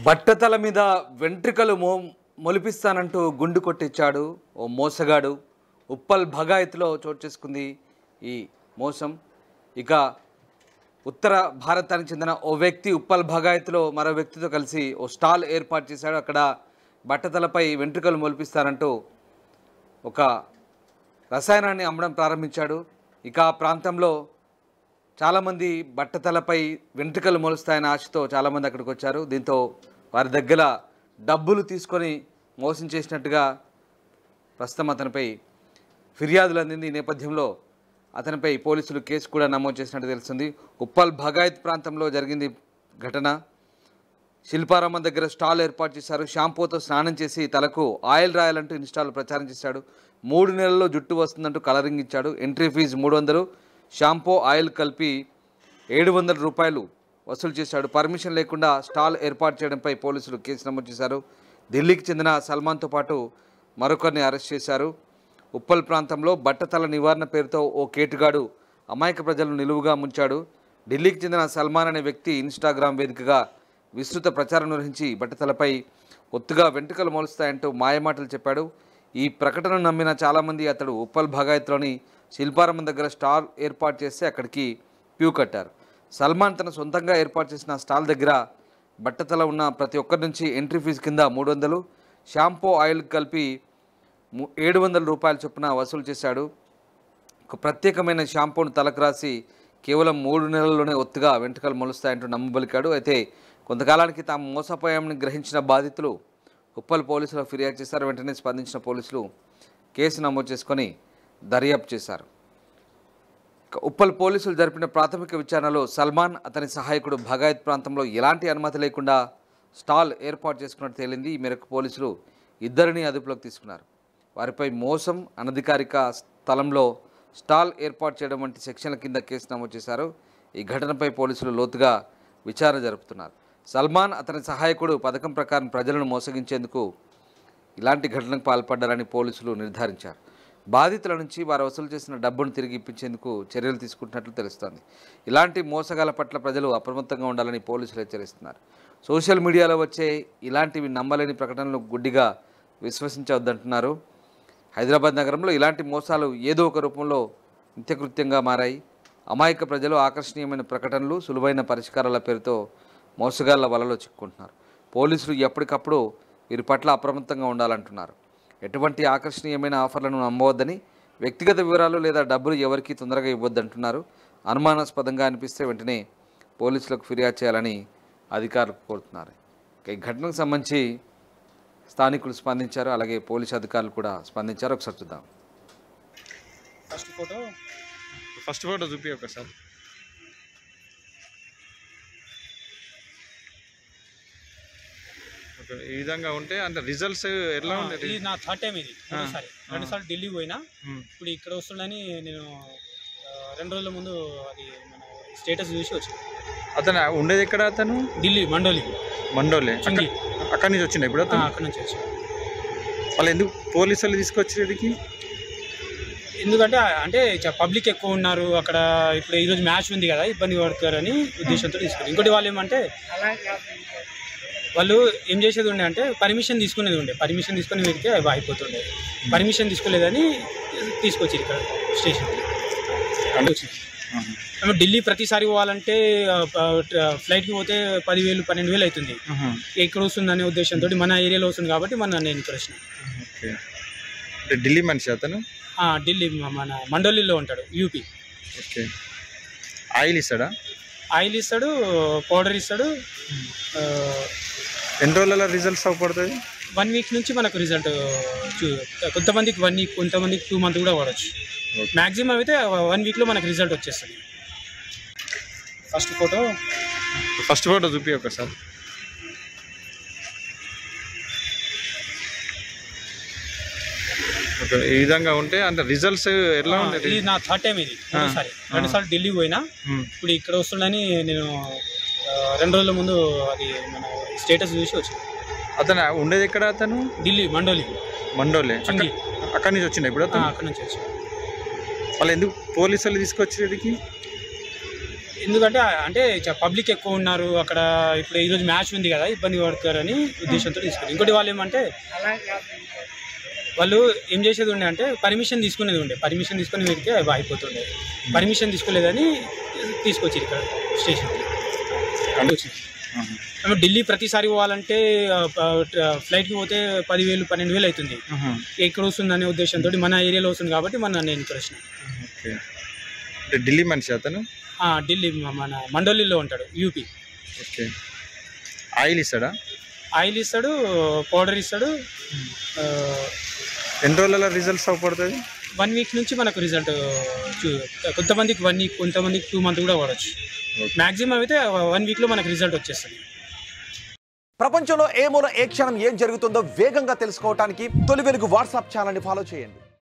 బట్టతల మీద వెంట్రుకలు మొలిపిస్తానంటూ గుండు కొట్టించాడు ఓ మోసగాడు. ఉప్పల్ భగాయత్లో చోటు చేసుకుంది ఈ మోసం. ఇక ఉత్తర భారతానికి చెందిన ఓ వ్యక్తి ఉప్పల్ భగాయత్లో మరో వ్యక్తితో కలిసి ఓ స్టాల్ ఏర్పాటు చేశాడు. అక్కడ బట్టతలపై వెంట్రుకలు మొలిపిస్తానంటూ ఒక రసాయనాన్ని అమ్మడం ప్రారంభించాడు. ఇక ఆ ప్రాంతంలో చాలామంది బట్టతలపై వెంట్రుకలు మొలుస్తాయన్న ఆశతో చాలామంది అక్కడికి వచ్చారు. దీంతో వారి దగ్గర డబ్బులు తీసుకొని మోసం చేసినట్టుగా ప్రస్తుతం అతనిపై ఫిర్యాదులు అందింది. ఈ నేపథ్యంలో అతనిపై పోలీసులు కేసు కూడా నమోదు చేసినట్టు తెలుస్తుంది. ఉప్పల్ భగాయత్ ప్రాంతంలో జరిగింది ఘటన. శిల్పారామం దగ్గర స్టాల్ ఏర్పాటు చేశారు. షాంపూతో స్నానం చేసి తలకు ఆయిల్ రాయాలంటూ ఇన్స్టాల్ ప్రచారం చేశాడు. 3 నెలల్లో జుట్టు వస్తుందంటూ కలరింగ్ ఇచ్చాడు. ఎంట్రీ ఫీజు 300, షాంపూ ఆయిల్ కలిపి 700 రూపాయలు వసూలు చేశాడు. పర్మిషన్ లేకుండా స్టాల్ ఏర్పాటు చేయడంపై పోలీసులు కేసు నమోదు చేశారు. ఢిల్లీకి చెందిన సల్మాన్తో పాటు మరొకరిని అరెస్ట్ చేశారు. ఉప్పల్ ప్రాంతంలో బట్టతల నివారణ పేరుతో ఓ కేటుగాడు అమాయక ప్రజలను నిలువుగా ముంచాడు. ఢిల్లీకి చెందిన సల్మాన్ అనే వ్యక్తి ఇన్స్టాగ్రామ్ వేదికగా విస్తృత ప్రచారం నిర్వహించి బట్టతలపై ఒత్తుగా వెంట్రుకలు మొలుస్తాయంటూ మాయమాటలు చెప్పాడు. ఈ ప్రకటనను నమ్మిన చాలామంది అతడు ఉప్పల్ భగాయత్లోని శిల్పారామం దగ్గర స్టాల్ ఏర్పాటు చేస్తే అక్కడికి క్యూ కట్టారు. సల్మాన్ తన సొంతంగా ఏర్పాటు చేసిన స్టాల్ దగ్గర బట్టతల ఉన్న ప్రతి ఒక్కరి నుంచి ఎంట్రీ ఫీజు కింద 300, షాంపూ ఆయిల్ కలిపి 700 రూపాయల చొప్పున వసూలు చేశాడు. ఒక ప్రత్యేకమైన షాంపూను తలకు రాసి కేవలం 3 నెలల్లోనే ఒత్తుగా వెంట్రుకలు మొలుస్తాయంటూ నమ్మబలికాడు. అయితే కొంతకాలానికి తాము మోసపోయామని గ్రహించిన బాధితులు ఉప్పల్ పోలీసులకు ఫిర్యాదు చేశారు. వెంటనే స్పందించిన పోలీసులు కేసు నమోదు చేసుకొని దర్యాప్తు చేశారు. ఉప్పల్ పోలీసులు జరిపిన ప్రాథమిక విచారణలో సల్మాన్, అతని సహాయకుడు భగాయత్ ప్రాంతంలో ఎలాంటి అనుమతి లేకుండా స్టాల్ ఏర్పాటు చేసుకున్నట్టు తేలింది. ఈ మేరకు పోలీసులు ఇద్దరిని అదుపులోకి తీసుకున్నారు. వారిపై మోసం, అనధికారిక స్థలంలో స్టాల్ ఏర్పాటు చేయడం వంటి సెక్షన్ల కింద కేసు నమోదు చేశారు. ఈ ఘటనపై పోలీసులు లోతుగా విచారణ జరుపుతున్నారు. సల్మాన్, అతని సహాయకుడు పథకం ప్రకారం ప్రజలను మోసగించేందుకు ఇలాంటి ఘటనకు పాల్పడ్డారని పోలీసులు నిర్ధారించారు. బాధితుల నుంచి వారు వసూలు చేసిన డబ్బును తిరిగి ఇప్పించేందుకు చర్యలు తీసుకుంటున్నట్లు తెలుస్తోంది. ఇలాంటి మోసగాల పట్ల ప్రజలు అప్రమత్తంగా ఉండాలని పోలీసులు హెచ్చరిస్తున్నారు. సోషల్ మీడియాలో వచ్చే ఇలాంటివి నమ్మలేని ప్రకటనలు గుడ్డిగా విశ్వసించవద్దంటున్నారు. హైదరాబాద్ నగరంలో ఇలాంటి మోసాలు ఏదో ఒక రూపంలో నిత్యకృత్యంగా మారాయి. అమాయక ప్రజలు ఆకర్షణీయమైన ప్రకటనలు, సులువైన పరిష్కారాల పేరుతో మోసగాళ్ల వలలో చిక్కుంటున్నారు. పోలీసులు ఎప్పటికప్పుడు వీరి పట్ల అప్రమత్తంగా ఉండాలంటున్నారు. ఎటువంటి ఆకర్షణీయమైన ఆఫర్లను నమ్మవద్దని, వ్యక్తిగత వివరాలు లేదా డబ్బులు ఎవరికీ తొందరగా ఇవ్వద్దంటున్నారు. అనుమానాస్పదంగా అనిపిస్తే వెంటనే పోలీసులకు ఫిర్యాదు చేయాలని అధికారులు కోరుతున్నారు. ఈ ఘటనకు సంబంధించి స్థానికులు స్పందించారు, అలాగే పోలీసు అధికారులు కూడా స్పందించారు. ఒకసారి చూద్దాం. ఫస్ట్ ఫోటో చూపి ఒకసారి. ఈ విధంగా ఉంటే అంటే రిజల్ట్స్ ఎలా ఉంది? ఇది నా థర్డ్ టైం. ఇది రెండుసార్లు ఢిల్లీకి పోయినా. ఇప్పుడు ఇక్కడ వస్తుందని నేను 2 రోజుల ముందు అది మన స్టేటస్ చూసి వచ్చాను. అతను ఉండేది ఎక్కడ? అతను ఢిల్లీ మండోలి. అక్కడి నుంచి వచ్చింది. ఇప్పుడు అక్కడి నుంచి వచ్చి వాళ్ళు ఎందుకు పోలీసులు తీసుకొచ్చేటికి? ఎందుకంటే పబ్లిక్ ఎక్కువ ఉన్నారు అక్కడ. ఇప్పుడు ఈరోజు మ్యాచ్ ఉంది కదా, ఇబ్బంది పడతారని ఉద్దేశంతో తీసుకున్నారు. ఇంకోటి వాళ్ళు ఏమంటే వాళ్ళు ఏం చేసేది ఉండే అంటే పర్మిషన్ తీసుకునేది ఉండే. పర్మిషన్ తీసుకుని వెళ్తే అవి అయిపోతుండే. పర్మిషన్ తీసుకోలేదని తీసుకొచ్చి ఇక్కడ స్టేషన్కి వచ్చింది. ఢిల్లీ ప్రతిసారి పోవాలంటే ఫ్లైట్కి పోతే 10,000 12,000 అవుతుంది. ఎక్కడ వస్తుందనే ఉద్దేశంతో మన ఏరియాలో వస్తుంది కాబట్టి నేను ఇక్కడ వచ్చిన. ఢిల్లీ మనిషి అతను? ఢిల్లీ మన మండోలీలో ఉంటాడు, యూపీ. ఓకే. ఆయిల్ ఇస్తాడా? ఆయిల్ ఇస్తాడు, పౌడర్ ఇస్తాడు. ఎన్ని రోజుల రిజల్ట్స్ అవపడుతుంది? 1 వీక్ నుంచి మనకు రిజల్ట్. కొంతమందికి 1 వీక్, కొంతమందికి 2 మంత్ కూడా పడవచ్చు. మ్యాక్సిమం అయితే 1 వీక్లో మనకు రిజల్ట్ వచ్చేస్తుంది. ఫస్ట్ ఫోటో చూపి ఒకసారి. ఈ విధంగా ఉంటే అంటే రిజల్ట్స్ ఎలా ఉంది? ఇది నా థర్డ్ టైం. ఇది రెండుసార్లు ఢిల్లీకి పోయినా. ఇప్పుడు ఇక్కడ వస్తుందని నేను 2 రోజుల ముందు అది మన స్టేటస్ చూసి వచ్చాను. అతను ఉండేది ఎక్కడ? అతను ఢిల్లీ మండోలి. అక్కడి నుంచి వచ్చింది. ఇప్పుడు అక్కడి నుంచి వచ్చి వాళ్ళు ఎందుకు పోలీసులు తీసుకొచ్చేటికి? ఎందుకంటే అంటే పబ్లిక్ ఎక్కువ ఉన్నారు అక్కడ, ఇప్పుడు ఈరోజు మ్యాచ్ ఉంది కదా, ఇబ్బంది పడతారని ఉద్దేశంతో తీసుకున్నారు. ఇంకోటి వాళ్ళు ఏమంటే వాళ్ళు ఏం చేసేది ఉండే అంటే పర్మిషన్ తీసుకునేది ఉండే, పర్మిషన్ తీసుకుని వెళ్తే అయిపోతుండే, పర్మిషన్ తీసుకోలేదని తీసుకొచ్చి ఇక్కడ స్టేషన్కి వచ్చింది. ఢిల్లీ ప్రతిసారి పోవాలంటే ఫ్లైట్కి పోతే 10,000 12,000 అవుతుంది. ఎక్కడ వస్తుందనే ఉద్దేశంతో మన ఏరియాలో వస్తుంది కాబట్టి నేను ఇక్కడ వచ్చిన. ఢిల్లీ మనిషి అతను? ఢిల్లీ మన మండోలీలో ఉంటాడు, యూపీ. ఓకే. ఆయిల్ ఇస్తాడా? ఆయిల్ ఇస్తాడు, పౌడర్ ఇస్తాడు. ఎన్ని రోజుల రిజల్ట్స్ అవపడుతుంది? 1 వీక్ నుంచి మనకు రిజల్ట్, కొంతమందికి 1 వీక్, కొంతమందికి 2 మంత్ కూడా పడవచ్చు. మ్యాక్సిమం అయితే 1 వీక్లో మనకు రిజల్ట్ వచ్చేస్తుంది. ప్రపంచంలో ఏ మూల ఏ క్షణం ఏం జరుగుతుందో వేగంగా తెలుసుకోవడానికి తొలి వెలుగు వాట్సాప్ ఛానల్ని ఫాలో చేయండి.